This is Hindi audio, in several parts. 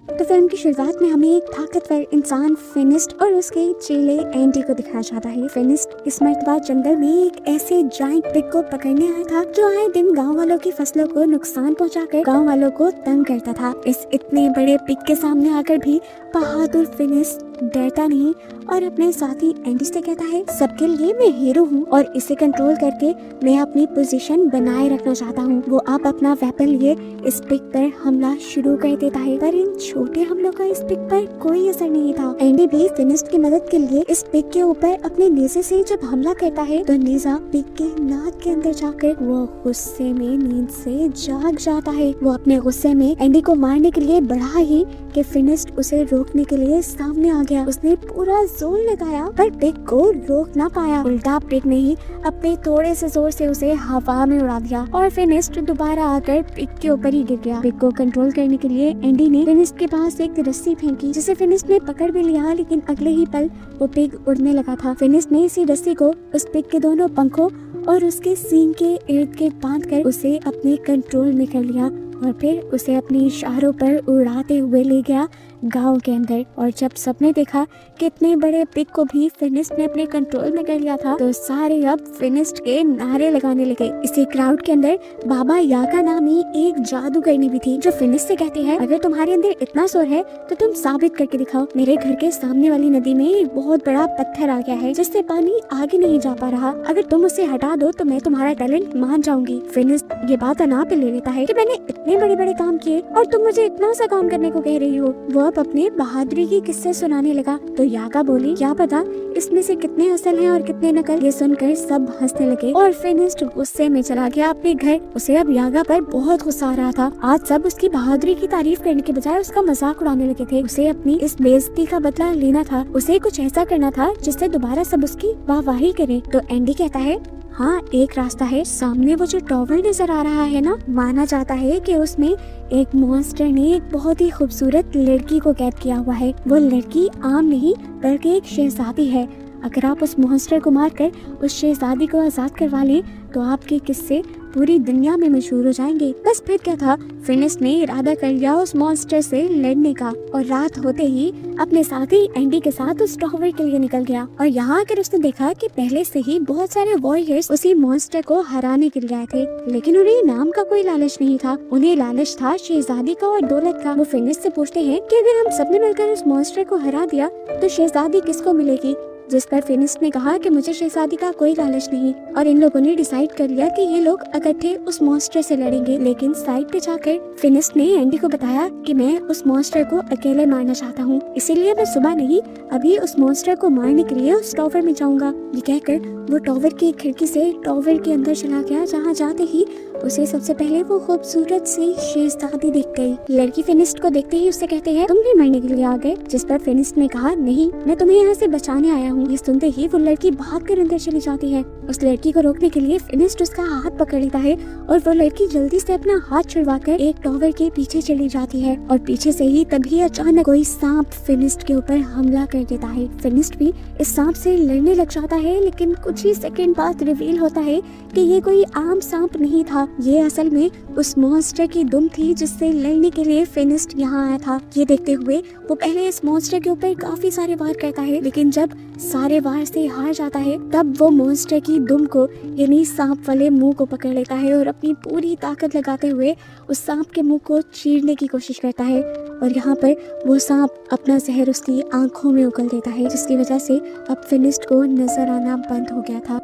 तो फिल्म की शुरुआत में हमें एक ताकतवर इंसान फिनिस्ट और उसके चेले एंडी को दिखाया जाता है। फिनिस्ट इस मर्तबा जंगल में एक ऐसे जायंट पिग को पकड़ने आया था जो आए दिन गांव वालों की फसलों को नुकसान पहुंचाकर गांव वालों को तंग करता था। इस इतने बड़े पिग के सामने आकर भी बहादुर फिनिस्ट डरता नहीं और अपने साथी एंडी से कहता है, सबके लिए मैं हीरो हूँ और इसे कंट्रोल करके मैं अपनी पोजीशन बनाए रखना चाहता हूँ। वो अब अपना वेपन लिए इस पिग पर हमला शुरू कर देता है, पर इन छोटे हमलों का इस पिग पर कोई असर नहीं था। एंडी भी फिनिस्ट की मदद के लिए इस पिग के ऊपर अपने नेज़े से जब हमला करता है तो नेज़ा पिग के नाक के अंदर जाकर वो गुस्से में नींद से जाग जाता है। वो अपने गुस्से में एंडी को मारने के लिए बढ़ा ही कि फिनिस्ट उसे रोकने के लिए सामने आ गया। उसने पूरा जोर लगाया पर पिग को रोक ना पाया। उल्टा पिग ने ही अपने थोड़े से जोर से उसे हवा में उड़ा दिया और फिनिस्ट दोबारा आकर पिग के ऊपर ही गिर गया। पिग को कंट्रोल करने के लिए एंडी ने फिनिस्ट के पास एक रस्सी फेंकी जिसे फिनिस्ट ने पकड़ भी लिया, लेकिन अगले ही पल वो पिग उड़ने लगा था। फिनिस्ट ने इसी रस्सी को उस पिग के दोनों पंखों और उसके सींग के इर्द गिर्द बांधकर उसे अपने कंट्रोल में कर लिया और फिर उसे अपने इशारों पर उड़ाते हुए ले गया गांव के अंदर। और जब सबने देखा कि इतने बड़े पिग को भी फिनिस्ट ने अपने कंट्रोल में कर लिया था तो सारे अब फिनिस्ट के नारे लगाने लगे। इसी क्राउड के अंदर बाबा यागा नामी एक जादूगरनी भी थी जो फिनिस्ट से कहती है, अगर तुम्हारे अंदर इतना जोर है तो तुम साबित करके दिखाओ। मेरे घर के सामने वाली नदी में एक बहुत बड़ा पत्थर आ गया है जिससे पानी आगे नहीं जा पा रहा। अगर तुम उसे हटा दो तो मैं तुम्हारा टैलेंट मान जाऊंगी। फिनिस्ट ये बात अना पे ले लेता है कि मैंने इतने बड़े बड़े काम किए और तुम मुझे इतना सा काम करने को कह रही हो। वो अब अपने बहादुरी की किस्से सुनाने लगा तो यागा बोली, क्या पता इसमें से कितने असल हैं और कितने नकल। ये सुनकर सब हंसने लगे और फिनिस्ट गुस्से में चला गया अपने घर। उसे अब यागा पर बहुत गुस्सा आ रहा था। आज सब उसकी बहादुरी की तारीफ करने के बजाय उसका मजाक उड़ाने लगे थे। उसे अपनी इस बेइज्जती का बदला लेना था। उसे कुछ ऐसा करना था जिससे दोबारा सब उसकी वाहवाही करें। तो एंडी कहता है, हाँ एक रास्ता है। सामने वो जो टॉवर नजर आ रहा है ना, माना जाता है कि उसमें एक मॉन्स्टर ने एक बहुत ही खूबसूरत लड़की को कैद किया हुआ है। वो लड़की आम नहीं बल्कि एक शहजादी है। अगर आप उस मॉन्स्टर को मारकर उस शहजादी को आजाद करवा लें तो आपके किस्से पूरी दुनिया में मशहूर हो जाएंगे। बस फिर क्या था, फिनिस्ट ने इरादा कर लिया उस मॉन्स्टर से लड़ने का और रात होते ही अपने साथी एंडी के साथ उस टॉवर के लिए निकल गया। और यहाँ आकर उसने देखा कि पहले से ही बहुत सारे वॉरियर्स उसी मॉन्स्टर को हराने के लिए आए थे, लेकिन उन्हें इनाम का कोई लालच नहीं था। उन्हें लालच था शहजादी का और दौलत का। वो फिनिस्ट से पूछते हैं कि अगर हम सबने मिलकर उस मॉन्स्टर को हरा दिया तो शहजादी किसको मिलेगी, जिस पर फिनिस्ट ने कहा कि मुझे शहजादी का कोई लालच नहीं। और इन लोगों ने डिसाइड कर लिया कि ये लोग इकट्ठे उस मॉन्स्टर से लड़ेंगे। लेकिन साइड पे जाकर फिनिस्ट ने एंडी को बताया कि मैं उस मॉन्स्टर को अकेले मारना चाहता हूँ, इसीलिए मैं सुबह नहीं अभी उस मॉन्स्टर को मारने के लिए उस टॉवर में जाऊंगा। ये कहकर वो टॉवर की खिड़की से टॉवर के अंदर चला गया, जहाँ जाते ही उसे सबसे पहले वो खूबसूरत सी शहजादी दिख गई। लड़की फिनिस्ट को देखते ही उससे कहते हैं, तुम भी मरने के लिए आ गए, जिस पर फिनिस्ट ने कहा, नहीं मैं तुम्हें यहाँ से बचाने आया हूँ। ये सुनते ही वो लड़की भागकर अंदर चली जाती है। उस लड़की को रोकने के लिए फिनिस्ट उसका हाथ पकड़ लेता है और वो लड़की जल्दी से अपना हाथ छुड़वाकर एक टॉवर के पीछे चली जाती है। और पीछे से ही तभी अचानक कोई सांप फिनिस्ट के ऊपर हमला कर देता है। फिनिस्ट भी इस सांप से लड़ने लग जाता है, लेकिन कुछ ही सेकंड बाद रिवील होता है कि ये कोई आम सांप नहीं था। ये असल में उस मॉन्स्टर की दुम थी जिससे लड़ने के लिए फिनिस्ट यहाँ आया था। ये देखते हुए वो पहले इस मॉन्स्टर के ऊपर काफी सारे वार करता है, लेकिन जब सारे वार से हार जाता है तब वो मॉन्स्टर की दुम को यानी सांप वाले मुंह को पकड़ लेता है और अपनी पूरी ताकत लगाते हुए उस सांप के मुंह को चीरने की कोशिश करता है। और यहाँ पर वो सांप अपना जहर उसकी आंखों में उगल देता है, जिसकी वजह से अब फिनिस्ट को नजर आना बंद हो गया था।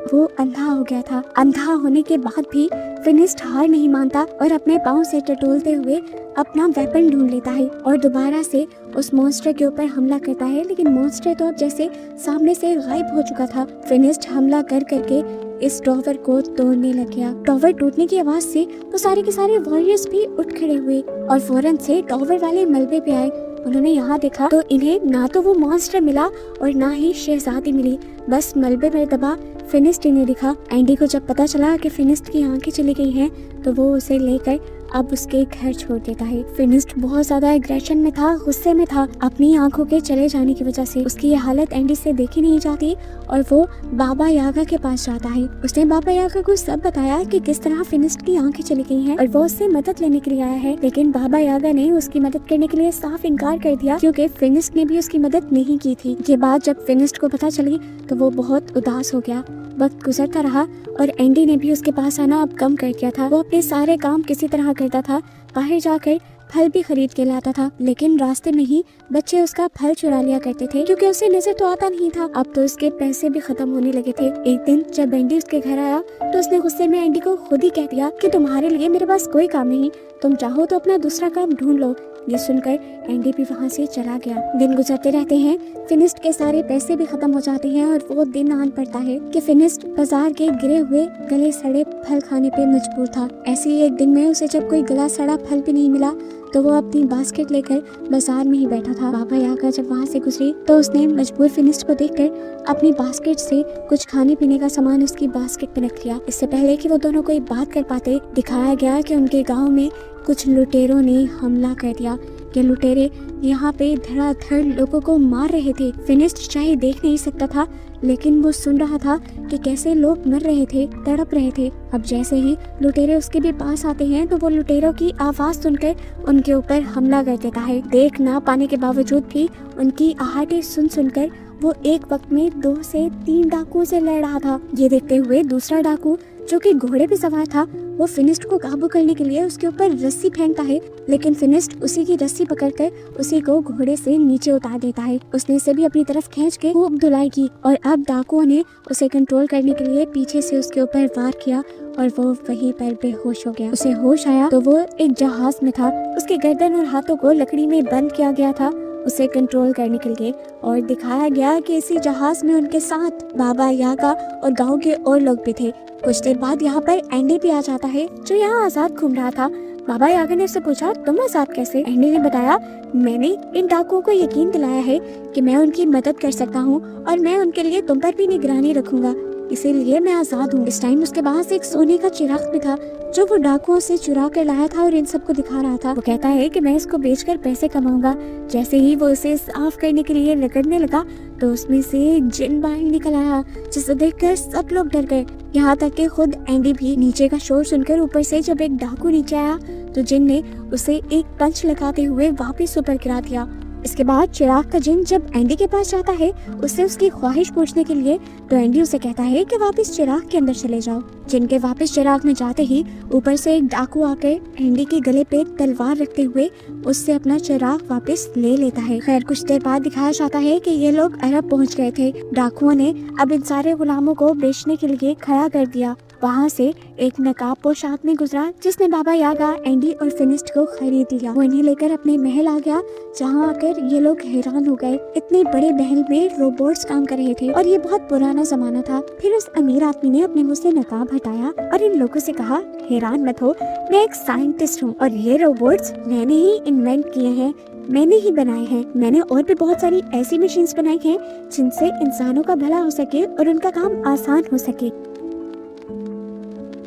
वो अंधा हो गया था। अंधा होने के बाद भी फिनिस्ट हार नहीं मानता और अपने पाँव से टटोलते हुए अपना वेपन ढूंढ लेता है और दोबारा से उस मॉन्स्टर के ऊपर हमला करता है, लेकिन मॉन्स्टर तो अब जैसे सामने से गायब हो चुका था। फिनिस्ट हमला कर करके इस टॉवर को तोड़ने लग गया। टॉवर टूटने की आवाज से तो सारे के सारे वॉरियर्स भी उठ खड़े हुए और फौरन से टॉवर वाले मलबे पे आए। उन्होंने यहाँ देखा तो इन्हें ना तो वो मॉन्स्टर मिला और ना ही शहजादी मिली, बस मलबे में दबा फिनिस्ट इन्हें दिखा। एंडी को जब पता चला कि फिनिस्ट की आंखें चली गई हैं तो वो उसे लेकर अब उसके घर छोड़ देता है। फिनिस्ट बहुत ज्यादा एग्रेशन में था, गुस्से में था अपनी आंखों के चले जाने की वजह से। उसकी ये हालत एंडी से देखी नहीं जाती और वो बाबा यागा के पास जाता है। उसने बाबा यागा को सब बताया कि किस तरह फिनिस्ट की आंखें चली गई हैं और वो उससे मदद लेने के लिए आया है। लेकिन बाबा यागा ने उसकी मदद करने के लिए साफ इनकार कर दिया क्योंकि फिनिस्ट ने भी उसकी मदद नहीं की थी। ये बात जब फिनिस्ट को पता चली तो वो बहुत उदास हो गया। वक्त गुजरता रहा और एंडी ने भी उसके पास आना अब कम कर दिया था। वो अपने सारे काम किसी तरह करता था, बाहर जाकर फल भी खरीद के लाता था, लेकिन रास्ते में ही बच्चे उसका फल चुरा लिया करते थे क्योंकि उसे नजर तो आता नहीं था। अब तो उसके पैसे भी खत्म होने लगे थे। एक दिन जब एंडी उसके घर आया तो उसने गुस्से में एंडी को खुद ही कह दिया कि तुम्हारे लिए मेरे पास कोई काम नहीं, तुम चाहो तो अपना दूसरा काम ढूंढ लो। ये सुनकर एंडी भी वहाँ से चला गया। दिन गुजरते रहते हैं, फिनिस्ट के सारे पैसे भी खत्म हो जाते हैं और वो दिन आन पड़ता है कि फिनिस्ट बाजार के गिरे हुए गले सड़े फल खाने पे मजबूर था। ऐसे ही एक दिन में उसे जब कोई गला सड़ा फल भी नहीं मिला तो वो अपनी बास्केट लेकर बाजार में ही बैठा था। बाबा यागा जब वहाँ से गुजरी तो उसने मजबूर फिनिस्ट को देखकर अपनी बास्केट से कुछ खाने पीने का सामान उसकी बास्केट में रख लिया। इससे पहले कि वो दोनों कोई बात कर पाते, दिखाया गया कि उनके गांव में कुछ लुटेरों ने हमला कर दिया। ये लुटेरे यहाँ पे धड़ाधड़ लोगों को मार रहे थे। फिनिस्ट चाहे देख नहीं सकता था, लेकिन वो सुन रहा था कि कैसे लोग मर रहे थे, तड़प रहे थे। अब जैसे ही लुटेरे उसके भी पास आते हैं तो वो लुटेरों की आवाज सुनकर उनके ऊपर हमला कर देता है। देख ना पाने के बावजूद भी उनकी आहटें सुन सुनकर वो एक वक्त में 2 से 3 डाकुओं से लड़ रहा था। ये देखते हुए दूसरा डाकू जो कि घोड़े पे सवार था, वो फिनिस्ट को काबू करने के लिए उसके ऊपर रस्सी फेंकता है, लेकिन फिनिस्ट उसी की रस्सी पकड़कर उसी को घोड़े से नीचे उतार देता है। उसने इसे भी अपनी तरफ खींच के खूब धुलाई की और अब डाकुओं ने उसे कंट्रोल करने के लिए पीछे से उसके ऊपर वार किया और वो वहीं पर बेहोश हो गया। उसे होश आया तो वो एक जहाज में था। उसके गर्दन और हाथों को लकड़ी में बंद किया गया था उसे कंट्रोल करने के लिए, और दिखाया गया कि इसी जहाज में उनके साथ बाबा यागा और गांव के और लोग भी थे। कुछ देर बाद यहाँ पर एंडी भी आ जाता है जो यहाँ आजाद घूम रहा था। बाबा यागा ने उससे पूछा, तुम आजाद कैसे? एंडी ने बताया, मैंने इन डाकुओं को यकीन दिलाया है कि मैं उनकी मदद कर सकता हूँ और मैं उनके लिए तुम पर भी निगरानी रखूंगा, इसीलिए मैं आजाद हूँ। इस टाइम उसके पास एक सोने का चिराग भी था जो वो डाकुओं से चुरा कर लाया था और इन सबको दिखा रहा था। वो कहता है कि मैं इसको बेचकर पैसे कमाऊंगा। जैसे ही वो इसे साफ करने के लिए रगड़ने लगा तो उसमें से एक जिन बाहर निकल आया, जिसे देखकर सब लोग डर गए, यहाँ तक कि खुद एंडी भी। नीचे का शोर सुनकर ऊपर से जब एक डाकू नीचे आया तो जिन ने उसे एक पंच लगाते हुए वापस ऊपर गिरा दिया। इसके बाद चिराग का जिन जब एंडी के पास जाता है उससे उसकी ख्वाहिश पूछने के लिए, तो एंडी उसे कहता है कि वापस चिराग के अंदर चले जाओ। जिन के वापस चिराग में जाते ही ऊपर से एक डाकू आकर एंडी के गले पे तलवार रखते हुए उससे अपना चिराग वापस ले लेता है। खैर कुछ देर बाद दिखाया जाता है कि ये लोग अरब पहुंच गए थे। डाकुओं ने अब इन सारे गुलामों को बेचने के लिए खड़ा कर दिया। वहाँ से एक नकाबपोश आदमी गुजरा जिसने बाबा यागा, एंडी और फिनिस्ट को खरीद लिया। वो इन्हें लेकर अपने महल आ गया, जहाँ आकर ये लोग हैरान हो गए। इतने बड़े महल में रोबोट्स काम कर रहे थे और ये बहुत पुराना जमाना था। फिर उस अमीर आदमी ने अपने मुंह से नकाब हटाया और इन लोगों से कहा, हैरान मत हो, मैं एक साइंटिस्ट हूँ और ये रोबोट्स मैंने ही इन्वेंट किए हैं, मैंने ही बनाए हैं। मैंने और भी बहुत सारी ऐसी मशीन्स बनाई हैं जिनसे इंसानों का भला हो सके और उनका काम आसान हो सके।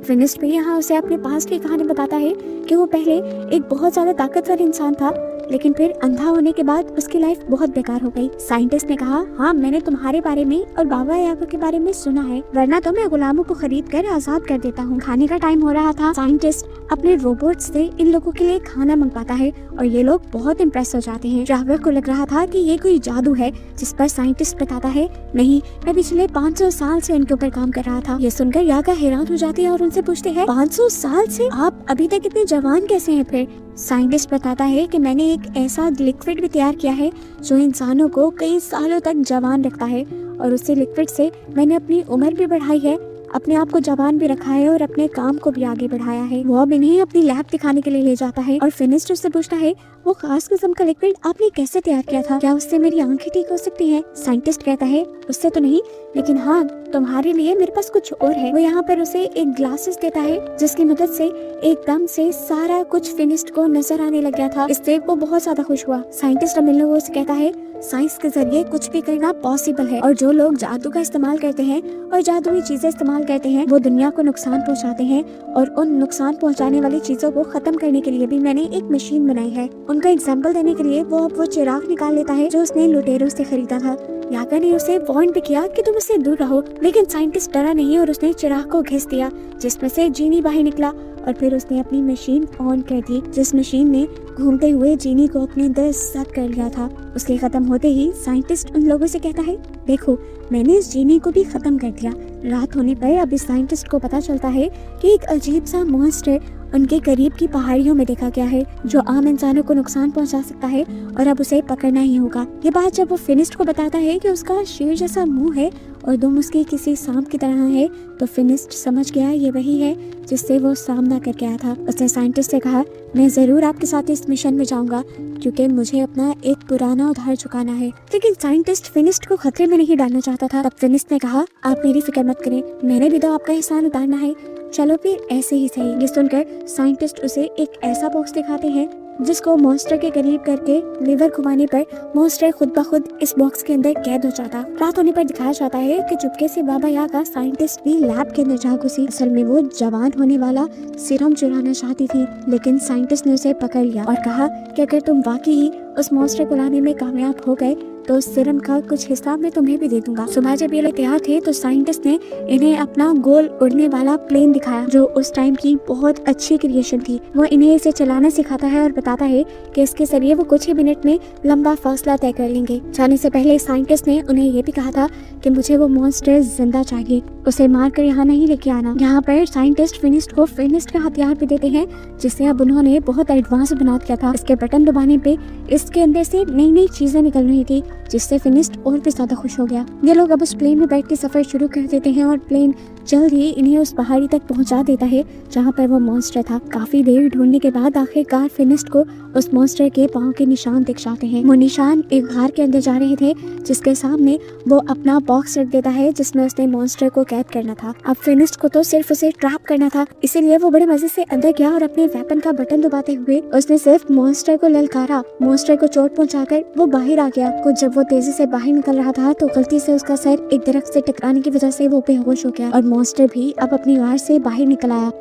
फिनिस्ट भी यहाँ उसे अपने पास की कहानी बताता है कि वो पहले एक बहुत ज्यादा ताकतवर इंसान था, लेकिन फिर अंधा होने के बाद उसकी लाइफ बहुत बेकार हो गई। साइंटिस्ट ने कहा, हाँ मैंने तुम्हारे बारे में और बाबा यागा के बारे में सुना है, वरना तो मैं गुलामों को खरीद कर आजाद कर देता हूँ। खाने का टाइम हो रहा था। साइंटिस्ट अपने रोबोट से इन लोगों के लिए खाना मंगवाता है और ये लोग बहुत इम्प्रेस हो जाते हैं। ड्राइवर को लग रहा था कि ये कोई जादू है, जिस पर साइंटिस्ट बताता है, नहीं मैं पिछले 500 साल से इनके ऊपर काम कर रहा था। ये सुनकर यागा हैरान हो जाती है और उनसे पूछते हैं, 500 साल से? आप अभी तक इतने जवान कैसे हैं? फिर साइंटिस्ट बताता है कि मैंने एक ऐसा लिक्विड भी तैयार किया है जो इंसानों को कई सालों तक जवान रखता है, और उसी लिक्विड से मैंने अपनी उम्र भी बढ़ाई है, अपने आप को जवान भी रखा है और अपने काम को भी आगे बढ़ाया है। वो अब इन्हें अपनी लैब दिखाने के लिए ले जाता है और फिनिस्ट उससे पूछता है, वो खास किस्म का लिक्विड आपने कैसे तैयार किया था? क्या उससे मेरी आंखें ठीक हो सकती हैं? साइंटिस्ट कहता है, उससे तो नहीं, लेकिन हाँ, तुम्हारे लिए मेरे पास कुछ और है। वो यहाँ पर उसे एक ग्लासेस देता है जिसकी मदद से एकदम से सारा कुछ फिनिस्ट को नजर आने लग गया था। इससे वो बहुत ज्यादा खुश हुआ। साइंटिस्ट अब इन लोगों से कहता है साइंस के जरिए कुछ भी करना पॉसिबल है, और जो लोग जादू का इस्तेमाल करते हैं और जादुई चीजें इस्तेमाल करते हैं वो दुनिया को नुकसान पहुंचाते हैं, और उन नुकसान पहुंचाने वाली चीजों को खत्म करने के लिए भी मैंने एक मशीन बनाई है। उनका एग्जाम्पल देने के लिए वो अब वो चिराग निकाल लेता है जो उसने लुटेरों से खरीदा था। यागा ने उसे वार्न भी किया कि तुम उससे दूर रहो, लेकिन साइंटिस्ट डरा नहीं और उसने चिराग को घिस दिया जिसमें से जीनी बाहर निकला, और फिर उसने अपनी मशीन ऑन कर दी जिस मशीन ने घूमते हुए जीनी को अपने अंदर सक कर लिया था। उसके खत्म होते ही साइंटिस्ट उन लोगों से कहता है देखो, मैंने इस जीनी को भी खत्म कर दिया। रात होने पर अब इस साइंटिस्ट को पता चलता है कि एक अजीब सा मॉन्स्टर उनके करीब की पहाड़ियों में देखा गया है जो आम इंसानों को नुकसान पहुंचा सकता है, और अब उसे पकड़ना ही होगा। ये बात जब वो फिनिस्ट को बताता है कि उसका शेर जैसा मुंह है और दुम उसकी किसी सांप की तरह है, तो फिनिस्ट समझ गया ये वही है जिससे वो सामना करके आया था। उसने साइंटिस्ट से कहा मैं जरूर आपके साथ इस मिशन में जाऊंगा क्योंकि मुझे अपना एक पुराना उधार चुकाना है। लेकिन साइंटिस्ट फिनिस्ट को खतरे में नहीं डालना चाहता था। तब फिनिस्ट ने कहा आप मेरी फिक्र मत करें, मैंने भी तो आपका एहसान उतारना है, चलो फिर ऐसे ही सही। ये सुनकर साइंटिस्ट उसे एक ऐसा बॉक्स दिखाते हैं जिसको मॉन्स्टर के करीब करके लीवर घुमाने पर मॉन्स्टर खुद ब खुद इस बॉक्स के अंदर कैद हो जाता। रात होने पर दिखाया जाता है कि चुपके से बाबा यागा साइंटिस्ट भी लैब के अंदर जा घुसी। असल में वो जवान होने वाला सीरम चुराना चाहती थी, लेकिन साइंटिस्ट ने उसे पकड़ लिया और कहा कि अगर तुम वाकई ही उस मॉन्स्टर को लाने में कामयाब हो गए तो उस सीरम का कुछ हिस्सा मैं तुम्हें भी दे दूंगा। सुबह जब ये लोग तैयार थे तो साइंटिस्ट ने इन्हें अपना गोल उड़ने वाला प्लेन दिखाया जो उस टाइम की बहुत अच्छी क्रिएशन थी। वो इन्हें इसे चलाना सिखाता है और बताता है कि इसके जरिए वो कुछ ही मिनट में लंबा फासला तय कर लेंगे। जाने से पहले साइंटिस्ट ने उन्हें ये भी कहा था कि मुझे वो मॉन्स्टर जिंदा चाहिए, उसे मार कर यहाँ नहीं लेके आना। यहाँ पर साइंटिस्ट फिनिस्ट को फिनिस्ट का हथियार भी देते हैं जिसे अब उन्होंने बहुत एडवांस बना दिया था। इसके बटन दबाने पे इसके अंदर से नई नई चीजें निकल रही थी जिससे फिनिस्ट और भी ज्यादा खुश हो गया। ये लोग अब उस प्लेन में बैठ के सफर शुरू कर देते हैं और प्लेन जल्द ही इन्हें उस पहाड़ी तक पहुंचा देता है जहां पर वो मॉन्स्टर था। काफी देर ढूंढने के बाद आखिरकार फिनिस्ट को उस मॉन्स्टर के पांव के निशान दिख जाते हैं। वो निशान एक घर के अंदर जा रहे थे जिसके सामने वो अपना बॉक्स रख देता है जिसमें उसने मॉन्स्टर को कैद करना था। अब फिनिस्ट को तो सिर्फ उसे ट्रैप करना था, इसीलिए वो बड़े मजे से अंदर गया और अपने वेपन का बटन दबाते हुए उसने सिर्फ मॉन्स्टर को ललकारा। मॉन्स्टर को चोट पहुंचाकर वो बाहर आ गया। कुछ जब वो तेजी से बाहर निकल रहा था तो गलती से उसका सर एक दरख्त से टकराने की वजह से वो बेहोश हो गया और मॉन्स्टर भी अब अपनी गार से बाहर निकल आया।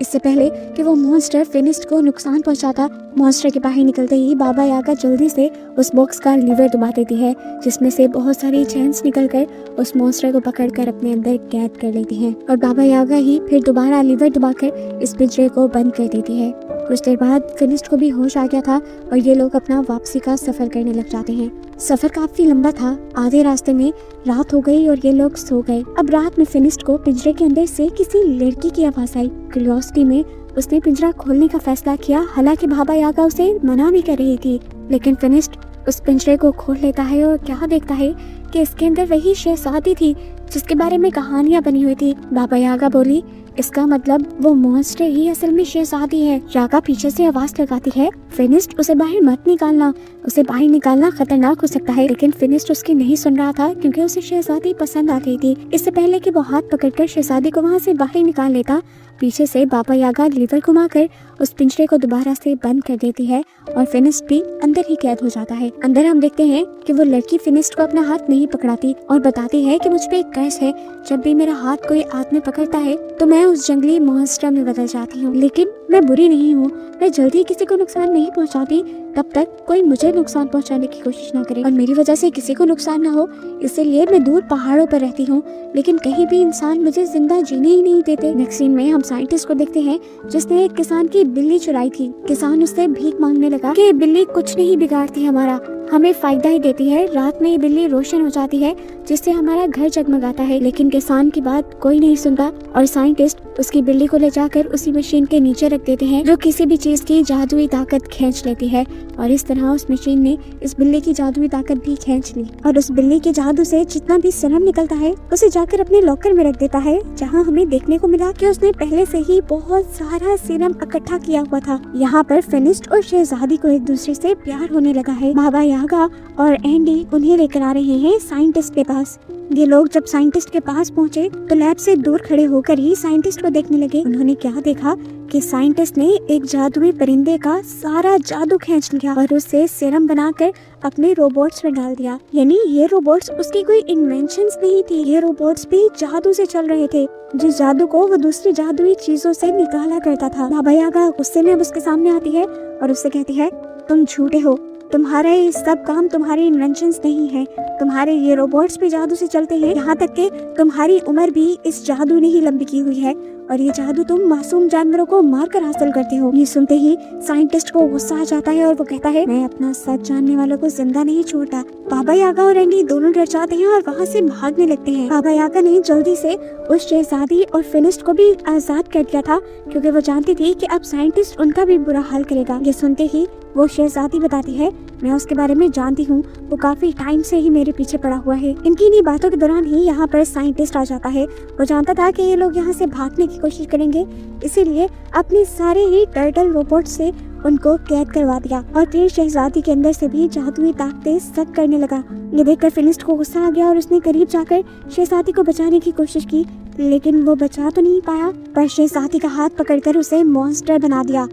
इससे पहले कि वो मॉन्स्टर फिनिस्ट को नुकसान पहुंचाता, मॉन्स्टर के बाहर निकलते ही बाबा यागा जल्दी से उस बॉक्स का लीवर दबा देती है जिसमें से बहुत सारी चेन्स निकलकर उस मॉन्स्टर को पकड़कर अपने अंदर कैद कर लेती हैं और बाबा यागा ही फिर दोबारा लीवर दबाकर इस पिंजरे को बंद कर देती है। कुछ देर बाद फिनिस्ट को भी होश आ गया था और ये लोग अपना वापसी का सफर करने लग जाते हैं। सफर काफी लंबा था, आधे रास्ते में रात हो गई और ये लोग सो गए। अब रात में फिनिस्ट को पिंजरे के अंदर से किसी लड़की की आवाज आई। क्यूरियोसिटी में उसने पिंजरा खोलने का फैसला किया, हालांकि बाबा यागा उसे मना भी कर रही थी, लेकिन फिनिस्ट उस पिंजरे को खोल लेता है और क्या देखता है कि इसके अंदर वही शहजादी थी जिसके बारे में कहानियां बनी हुई थी। बाबा यागा बोली इसका मतलब वो मॉन्स्टर ही असल में शहजादी है। यागा पीछे से आवाज लगाती है फिनिस्ट उसे बाहर मत निकालना, उसे बाहर निकालना खतरनाक हो सकता है। लेकिन फिनिस्ट उसकी नहीं सुन रहा था क्योंकि उसे शहजादी पसंद आ गई थी। इससे पहले कि वो हाथ पकड़कर शहजादी को वहाँ से बाहर निकाल लेता, पीछे से बाबा यागा लीवर घुमाकर उस पिंजरे को दोबारा से बंद कर देती है और फिनिस्ट भी अंदर ही कैद हो जाता है। अंदर हम देखते हैं कि वो लड़की फिनिस्ट को अपना हाथ नहीं पकड़ाती और बताती है कि मुझ पे एक कर्ज है, जब भी मेरा हाथ कोई आदमी पकड़ता है तो मैं उस जंगली मॉन्स्टर में बदल जाती हूँ। लेकिन मैं बुरी नहीं हूँ, मैं जल्दी किसी को नुकसान नहीं पहुँचाती तब तक कोई मुझे नुकसान पहुंचाने की कोशिश ना करे और मेरी वजह से किसी को नुकसान ना हो, इसलिए मैं दूर पहाड़ों पर रहती हूँ, लेकिन कहीं भी इंसान मुझे जिंदा जीने ही नहीं देते। नेक्स्ट सीन में हम साइंटिस्ट को देखते हैं जिसने एक किसान की बिल्ली चुराई थी। किसान उससे भीख मांगने लगा कि बिल्ली कुछ नहीं बिगाड़ती, हमारा हमें फायदा ही देती है। रात में ये बिल्ली रोशन हो जाती है जिससे हमारा घर जगमगाता है। लेकिन किसान की बात कोई नहीं सुनता और साइंटिस्ट उसकी बिल्ली को ले जाकर उसी मशीन के नीचे रख देते हैं जो किसी भी चीज की जादुई ताकत खींच लेती है और इस तरह उस मशीन ने इस बिल्ली की जादुई ताकत भी खींच ली और उस बिल्ली के जादू से जितना भी सीरम निकलता है उसे जाकर अपने लॉकर में रख देता है, जहां हमें देखने को मिला कि उसने पहले से ही बहुत सारा सीरम इकट्ठा किया हुआ था। यहाँ पर फिनिस्ट और शहजादी को एक दूसरे से प्यार होने लगा है। बाबा यागा और एंडी उन्हें लेकर आ रहे हैं साइंटिस्ट के पास। ये लोग जब साइंटिस्ट के पास पहुंचे तो लैब से दूर खड़े होकर ही साइंटिस्ट को देखने लगे। उन्होंने क्या देखा कि साइंटिस्ट ने एक जादुई परिंदे का सारा जादू खींच लिया और उसे सीरम बनाकर अपने रोबोट्स में डाल दिया। यानी ये रोबोट्स उसकी कोई इन्वेंशंस नहीं थी, ये रोबोट्स भी जादू से चल रहे थे, जिस जादू को वो दूसरी जादुई चीजों से निकाला करता था। बाबा यागा गुस्से में अब उसके सामने आती है और उससे कहती है, तुम झूठे हो, तुम्हारा ये सब काम तुम्हारी इन्वेंशंस नहीं है, तुम्हारे ये रोबोट्स भी जादू से चलते हैं, यहाँ तक कि तुम्हारी उम्र भी इस जादू ने ही लंबी की हुई है और ये जादू तुम मासूम जानवरों को मारकर हासिल करते हो। ये सुनते ही साइंटिस्ट को गुस्सा आ जाता है और वो कहता है, मैं अपना सच जानने वालों को जिंदा नहीं छोड़ता। बाबा यागा और एंडी दोनों डर जाते हैं और वहाँ से भागने लगते हैं। बाबा यागा ने जल्दी से उस शहजादी और फिनिस्ट को भी आजाद कर दिया था क्योंकि वो जानती थी कि अब साइंटिस्ट उनका भी बुरा हाल करेगा। ये सुनते ही वो शहजादी बताती है, मैं उसके बारे में जानती हूँ, वो काफी टाइम से ही मेरे पीछे पड़ा हुआ है। इनकी इन्हीं बातों के दौरान ही यहाँ पर साइंटिस्ट आ जाता है। वो जानता था कि ये लोग यहाँ से भागने की कोशिश करेंगे, इसीलिए अपने सारे ही टर्टल रोबोट से उनको कैद करवा दिया और फिर शहजादी के अंदर से भी जादुई ताकतें सक करने लगा। ये देखकर फिनिस्ट को गुस्सा आ गया और उसने करीब जाकर शहजादी को बचाने की कोशिश की, लेकिन वो बचा तो नहीं पाया, पर शहजादी का हाथ पकड़कर उसे मॉन्स्टर बना दिया।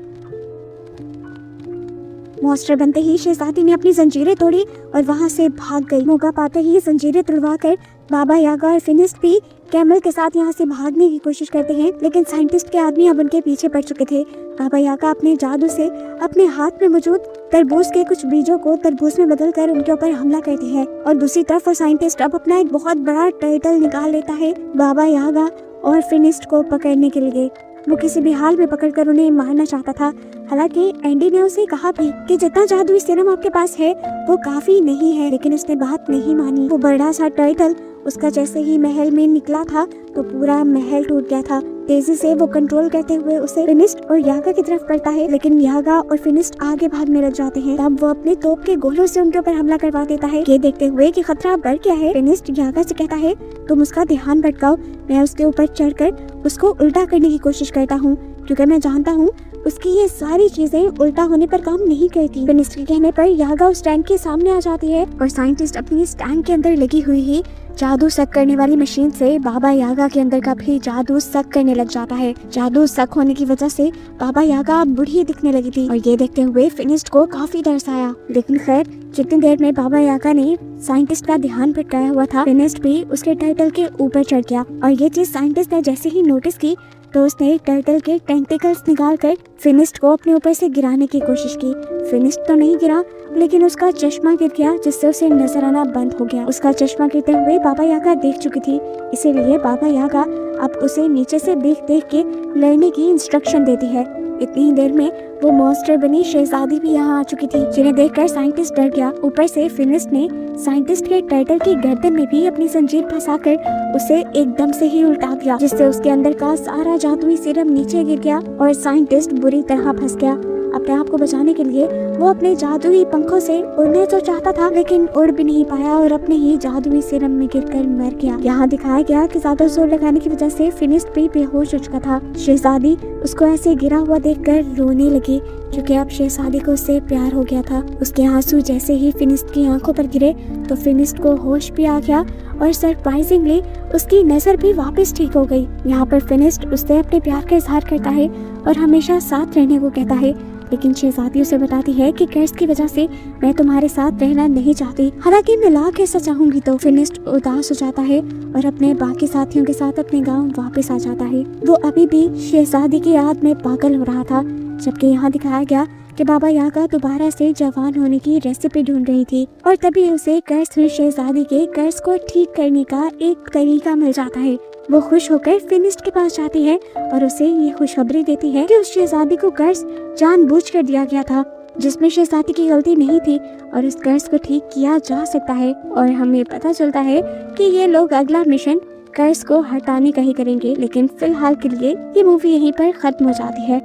मॉन्स्टर बनते ही शहजादी ने अपनी जंजीरें तोड़ी और वहां से भाग गई। मौका पाते ही जंजीरें तुड़वाकर बाबा यागा और फिनिस्ट भी कैमल के साथ यहाँ से भागने की कोशिश करते हैं, लेकिन साइंटिस्ट के आदमी अब उनके पीछे पड़ चुके थे। बाबा यागा अपने जादू से अपने हाथ में मौजूद तरबूज के कुछ बीजों को तरबूज में बदलकर उनके ऊपर हमला करती है और दूसरी तरफ वो साइंटिस्ट अब अपना एक बहुत बड़ा टर्टल निकाल लेता है बाबा यागा और फिनिस्ट को पकड़ने के लिए। वो किसी भी हाल में पकड़कर उन्हें मारना चाहता था। हालांकि एंडी ने उसे कहा भी कि जितना जादुई सीरम आपके पास है वो काफी नहीं है, लेकिन उसने बात नहीं मानी। वो बड़ा सा टर्टल उसका जैसे ही महल में निकला था तो पूरा महल टूट गया था। तेजी से वो कंट्रोल करते हुए उसे फिनिस्ट और यागा की तरफ करता है, लेकिन यागा और फिनिस्ट आगे भागने लग जाते हैं। तब वो अपने तोप के गोलों से उनके ऊपर हमला करवा देता है। ये देखते हुए कि खतरा बढ़ गया है, फिनिस्ट यागा से कहता है, तुम उसका ध्यान भटकाओ, मैं उसके ऊपर चढ़कर उसको उल्टा करने की कोशिश करता हूँ क्योंकि मैं जानता हूँ उसकी ये सारी चीजें उल्टा होने पर काम नहीं करती। फिनिस्ट के कहने पर यागा उस टैंक के सामने आ जाती है और साइंटिस्ट अपनी इस टैंक के अंदर लगी हुई ही जादू सक करने वाली मशीन से बाबा यागा के अंदर का भी जादू सक करने लग जाता है। जादू सक होने की वजह से बाबा यागा बूढ़ी दिखने लगी थी और ये देखते हुए फिनिस्ट को काफी तरस आया। लेकिन खैर जितनी देर में बाबा यागा ने साइंटिस्ट का ध्यान भटकाया हुआ था, फिनिस्ट भी उसके टर्टल के ऊपर चढ़ गया और ये चीज साइंटिस्ट ने जैसे ही नोटिस की तो उसने टर्टल के टेंटिकल्स निकालकर फिनिस्ट को अपने ऊपर से गिराने की कोशिश की। फिनिस्ट तो नहीं गिरा, लेकिन उसका चश्मा गिर गया जिससे उसे नजर आना बंद हो गया। उसका चश्मा गिरते हुए बाबा यागा देख चुकी थी, इसीलिए बाबा यागा अब उसे नीचे से देख देख के लड़ने की इंस्ट्रक्शन देती है। इतनी ही देर में वो मॉन्स्टर बनी शहजादी भी यहाँ आ चुकी थी, जिन्हें देखकर साइंटिस्ट डर गया। ऊपर से फिनिस्ट ने साइंटिस्ट के टर्टल की गर्दन में भी अपनी जंजीर फंसाकर उसे एकदम से ही उल्टा दिया, जिससे उसके अंदर का सारा जादुई सीरम नीचे गिर गया और साइंटिस्ट बुरी तरह फंस गया। अपने आप को बचाने के लिए वो अपने जादुई पंखों से उड़ना तो चाहता था, लेकिन उड़ भी नहीं पाया और अपने ही जादुई सीरम में गिरकर मर गया। यहाँ दिखाया गया कि ज्यादा जोर लगाने की वजह से फिनिस्ट भी बेहोश हो चुका था। शहजादी उसको ऐसे गिरा हुआ देखकर रोने लगी क्योंकि अब शहजादी को उससे प्यार हो गया था। उसके आंसू जैसे ही फिनिस्ट की आंखों पर गिरे तो फिनिस्ट को होश भी आ गया और सरप्राइजिंगली उसकी नजर भी वापस ठीक हो गई। यहाँ पर फिनिस्ट उससे अपने प्यार का इजहार करता है और हमेशा साथ रहने को कहता है, लेकिन शहजादी उसे बताती है कि कर्ज की वजह से मैं तुम्हारे साथ रहना नहीं चाहती। हालांकि मैं लाख ऐसा चाहूंगी तो। फिनिस्ट उदास हो जाता है और अपने बाकी साथियों के साथ अपने गांव वापस आ जाता है। वो अभी भी शहजादी की याद में पागल हो रहा था, जबकि यहाँ दिखाया गया कि बाबा यागा दोबारा से जवान होने की रेसिपी ढूंढ रही थी और तभी उसे कर्ज हुई शहजादी के कर्ज को ठीक करने का एक तरीका मिल जाता है। वो खुश होकर फिनिस्ट के पास जाती है और उसे ये खुशखबरी देती है कि उस शहजादी को कर्ज जानबूझकर दिया गया था, जिसमें शहजादी की गलती नहीं थी और इस कर्ज को ठीक किया जा सकता है। और हमें पता चलता है कि ये लोग अगला मिशन कर्ज को हटाने का ही करेंगे। लेकिन फिलहाल के लिए ये मूवी यहीं पर खत्म हो जाती है।